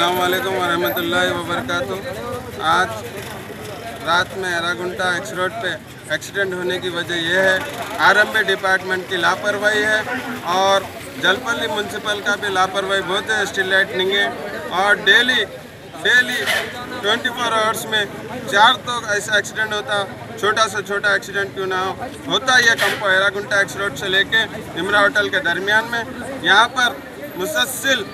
अस्सलाम वालेकुम वरहमतुल्लाहि वबरकातुहू। आज रात में एरागुंटा एक्स रोड पे एक्सीडेंट होने की वजह यह है आरएमबी डिपार्टमेंट की लापरवाही है और जलपल्ली म्यूनसिपल का भी लापरवाही बहुत है। स्ट्रीट लाइट नहीं है और डेली 24 आवर्स में 4 तो ऐसा एक्सीडेंट होता, छोटा से छोटा एक्सीडेंट क्यों ना होता। ये कंपो एरागुंटा एक्स रोड से लेके निमरा होटल के दरमियान में यहाँ पर मुसलसल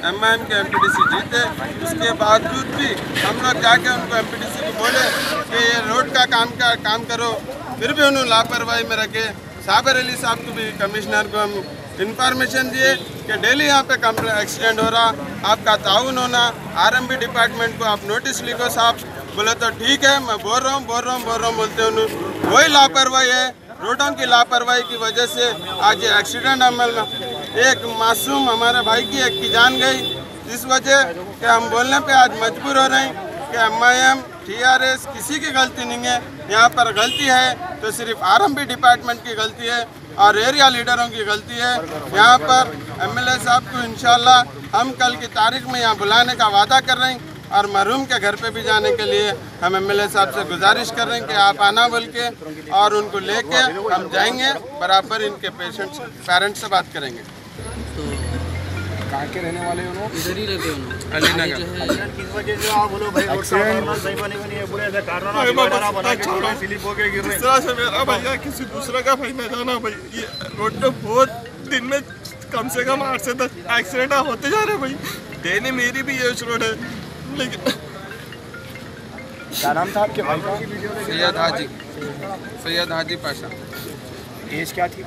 एमआईएम के एमपीडीसी जीते, उसके बावजूद भी हम लोग जाके उनको एमपीडीसी को बोले कि ये रोड का काम करो, फिर भी उन्होंने लापरवाही में रखे। साबिर अली साहब को भी, कमिश्नर को हम इंफॉर्मेशन दिए कि डेली यहाँ पे एक्सीडेंट हो रहा, आपका ताउन होना, आरएमबी डिपार्टमेंट को आप नोटिस लिखो साहब। बोले तो ठीक है, मैं बोल रहा हूँ बोलते उन्होंने वही लापरवाही है। रोडों की लापरवाही की वजह से आज ये एक्सीडेंट अमल एक मासूम हमारे भाई की एक की जान गई। इस वजह कि हम बोलने पे आज मजबूर हो रहे हैं कि एमआईएम टीआरएस किसी की गलती नहीं है। यहाँ पर गलती है तो सिर्फ आरएमबी डिपार्टमेंट की गलती है और एरिया लीडरों की गलती है। यहाँ पर एमएलए साहब को इंशाल्लाह हम कल की तारीख में यहाँ बुलाने का वादा कर रहे हैं और मरहूम के घर पे भी जाने के लिए हम एमएलए साहब से गुजारिश कर रहे हैं कि आप आना बोल के और उनको लेके हम जाएंगे, बराबर इनके पेरेंट्स से बात करेंगे। तो कहाँ के रहने वाले हो? इधर ही रहते हो अलीनगर। किस वजह से आप बोलो भाई रोड का सही बने नहीं है, पूरे ऐसे कारण बना के स्लिप होके गिर रहे हैं। इस तरह से मेरा भैया किसी दूसरे का भाई मैं जाना भाई, ये रोड पे बहुत दिन में कम से कम 8 से 10 एक्सीडेंट होते जा रहे हैं भाई। डेली मेरी भी ये रोड है, लेकिन क्या नाम था आपके भाई का? सैयद हाजी पाशा। एज क्या थी?